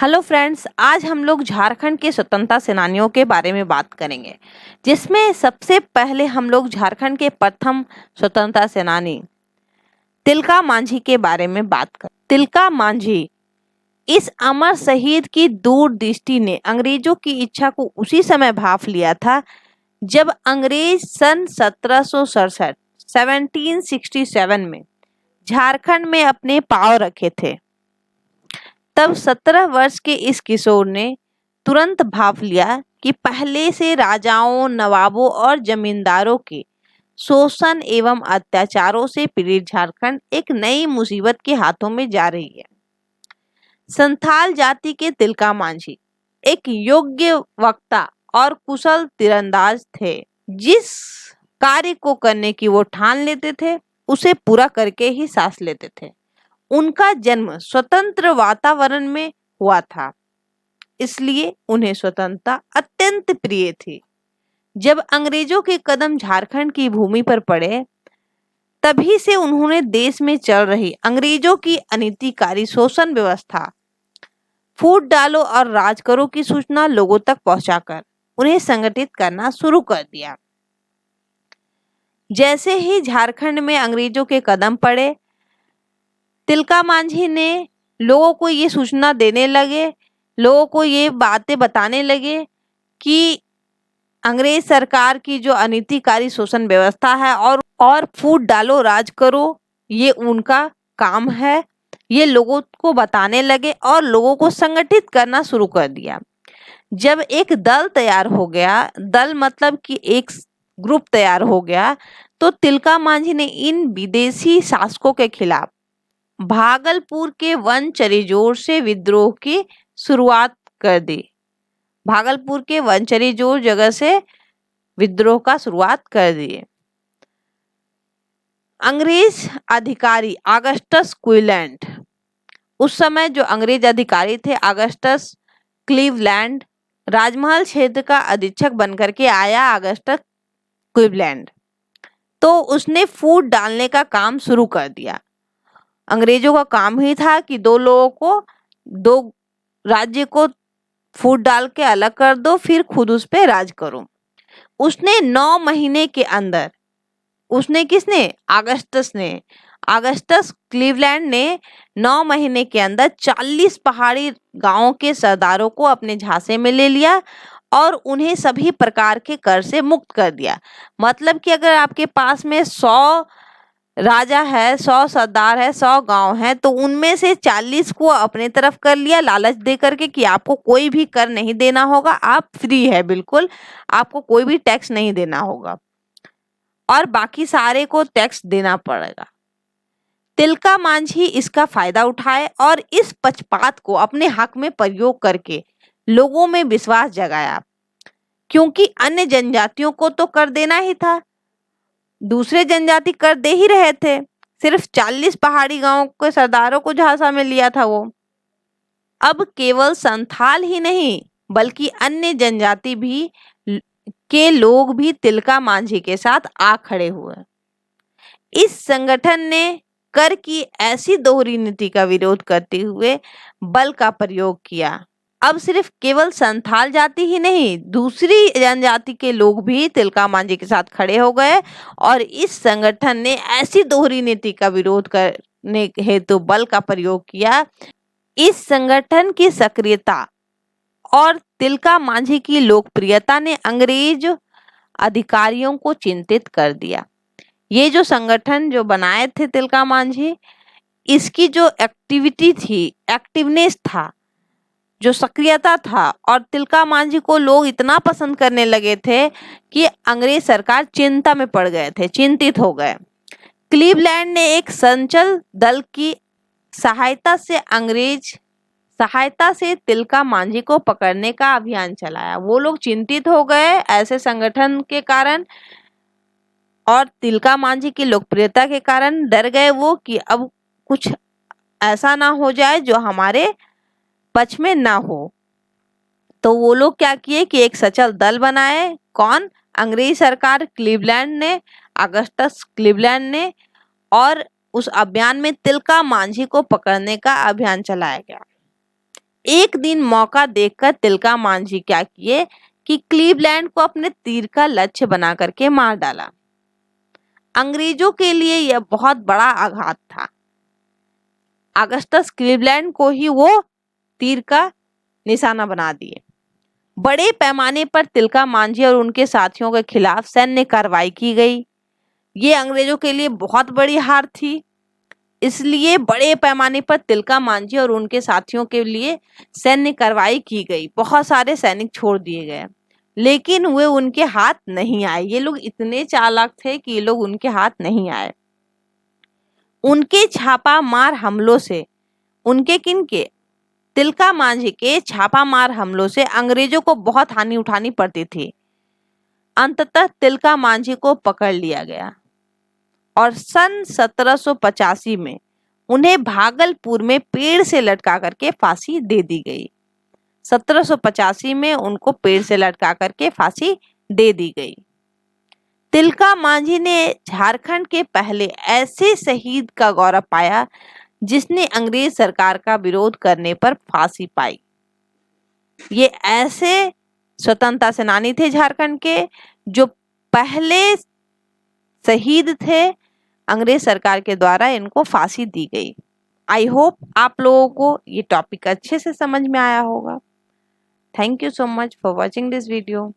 Hello friends, आज हम लोग झारखंड के स्वतंत्रता सेनानियों के बारे में बात करेंगे, जिसमें सबसे पहले हम लोग झारखंड के प्रथम स्वतंत्रता सेनानी तिलका मांझी के बारे में बात करें। तिलका मांझी इस अमर शहीद की दूरदृष्टि ने अंग्रेजों की इच्छा को उसी समय भांप लिया था जब अंग्रेज सन 1767 में झारखंड में अपने पांव रखे थे। तब 17 वर्ष के इस किशोर ने तुरंत भांप लिया कि पहले से राजाओं, नवाबों और जमींदारों के शोषण एवं अत्याचारों से पीड़ित झारखंड एक नई मुसीबत के हाथों में जा रही है। संथाल जाति के तिलका मांझी एक योग्य वक्ता और कुशल तीरंदाज थे। जिस कार्य को करने की वो ठान लेते थे, उसे पूरा करके ही सांस लेते थे। उनका जन्म स्वतंत्र वातावरण में हुआ था, इसलिए उन्हें स्वतंत्रता अत्यंत प्रिय थी। जब अंग्रेजों के कदम झारखंड की भूमि पर पड़े, तभी से उन्होंने देश में चल रही अंग्रेजों की अनीतिकारी शोषण व्यवस्था, फूट डालो और राज करो की सूचना लोगों तक पहुंचाकर उन्हें संगठित करना शुरू कर दिया। जैसे ही झारखंड में अंग्रेजों के कदम पड़े, तिलका मांझी ने लोगों को ये सूचना देने लगे, लोगों को ये बातें बताने लगे कि अंग्रेज सरकार की जो अनीतिकारी शोषण व्यवस्था है और फूट डालो राज करो, ये उनका काम है। ये लोगों को बताने लगे और लोगों को संगठित करना शुरू कर दिया। जब एक दल तैयार हो गया, दल मतलब कि एक ग्रुप तैयार हो गया, तो तिलका मांझी ने इन विदेशी शासकों के खिलाफ भागलपुर के वनचरीजोर से विद्रोह की शुरुआत कर दी। भागलपुर के वनचरीजोर जगह से विद्रोह का शुरुआत कर दिए। अंग्रेज अधिकारी ऑगस्टस क्लीवलैंड, उस समय जो अंग्रेज अधिकारी थे ऑगस्टस क्लीवलैंड, राजमहल क्षेत्र का अधीक्षक बनकर के आया ऑगस्टस क्लीवलैंड। तो उसने फूट डालने का काम शुरू कर दिया। अंग्रेजों का काम ही था कि दो राज्य को फूट डाल के अलग कर दो, फिर खुद उस पे राज करो। उसने 9 महीने के अंदर, ऑगस्टस क्लीवलैंड ने 9 महीने के अंदर 40 पहाड़ी गांवों के सरदारों को अपने झांसे में ले लिया और उन्हें सभी प्रकार के कर से मुक्त कर दिया। मतलब कि अगर आपके पास में 100 राजा है, 100 सरदार है, 100 गांव है, तो उनमें से 40 को अपने तरफ कर लिया, लालच दे करके कि आपको कोई भी कर नहीं देना होगा, आप फ्री है, बिल्कुल आपको कोई भी टैक्स नहीं देना होगा और बाकी सारे को टैक्स देना पड़ेगा। तिलका मांझी इसका फायदा उठाए और इस पक्षपात को अपने हक में प्रयोग करके लोगों में विश्वास जगाया, क्योंकि अन्य जनजातियों को तो कर देना ही था, दूसरे जनजाति कर दे ही रहे थे। सिर्फ 40 पहाड़ी गांव के सरदारों को झांसा में लिया था वो। अब केवल संथाल ही नहीं बल्कि अन्य जनजाति भी के लोग भी तिलका मांझी के साथ आ खड़े हुए। इस संगठन ने कर की ऐसी दोहरी नीति का विरोध करते हुए बल का प्रयोग किया। अब सिर्फ केवल संथाल जाति ही नहीं, दूसरी जनजाति के लोग भी तिलका मांझी के साथ खड़े हो गए और इस संगठन ने ऐसी दोहरी नीति का विरोध करने हेतु बल का प्रयोग किया। इस संगठन की सक्रियता और तिलका मांझी की लोकप्रियता ने अंग्रेज अधिकारियों को चिंतित कर दिया। ये जो संगठन जो बनाए थे तिलका मांझी, इसकी जो एक्टिविटी थी, एक्टिवनेस था, जो सक्रियता था, और तिलका मांझी को लोग इतना पसंद करने लगे थे कि अंग्रेज सरकार चिंता में पड़ गए थे, चिंतित हो गए। क्लीवलैंड ने एक संचल दल की सहायता से तिलका मांझी को पकड़ने का अभियान चलाया। वो लोग चिंतित हो गए ऐसे संगठन के कारण और तिलका मांझी की लोकप्रियता के कारण डर गए वो कि अब कुछ ऐसा ना हो जाए जो हमारे पक्ष में ना हो। तो वो लोग क्या किए कि एक सचल दल बनाए। कौन? अंग्रेज सरकार, क्लीवलैंड ने, ऑगस्टस क्लीवलैंड ने, और उस अभियान में तिलका मांझी को पकड़ने का अभियान चलाया गया। एक दिन मौका देखकर तिलका मांझी क्या किए कि क्लीवलैंड को अपने तीर का लक्ष्य बना करके मार डाला। अंग्रेजों के लिए यह बहुत बड़ा आघात था। अगस्टस क्लीवलैंड को ही वो तीर का निशाना बना दिए। बड़े पैमाने पर तिलका मांझी और उनके साथियों के खिलाफ सैन्य कार्रवाई की गई। ये अंग्रेजों के लिए बहुत बड़ी हार थी, इसलिए बड़े पैमाने पर तिलका मांझी और उनके साथियों के लिए सैन्य कार्रवाई की गई। बहुत सारे सैनिक छोड़ दिए गए, लेकिन वे उनके हाथ नहीं आए। ये लोग इतने चालाक थे कि ये लोग उनके हाथ नहीं आए। उनके छापा मार हमलों से, उनके किनके, तिलका मांझी के छापा मार हमलों से अंग्रेजों को बहुत हानि उठानी पड़ती थी। अंततः तिलका मांझी को पकड़ लिया गया और सन 1785 में उन्हें भागलपुर में पेड़ से लटका करके फांसी दे दी गई। 1785 में उनको पेड़ से लटका करके फांसी दे दी गई। तिलका मांझी ने झारखंड के पहले ऐसे शहीद का गौरव पाया जिसने अंग्रेज सरकार का विरोध करने पर फांसी पाई। ये ऐसे स्वतंत्रता सेनानी थे झारखंड के जो पहले शहीद थे, अंग्रेज सरकार के द्वारा इनको फांसी दी गई। आई होप आप लोगों को ये टॉपिक अच्छे से समझ में आया होगा। Thank you so much for watching this video.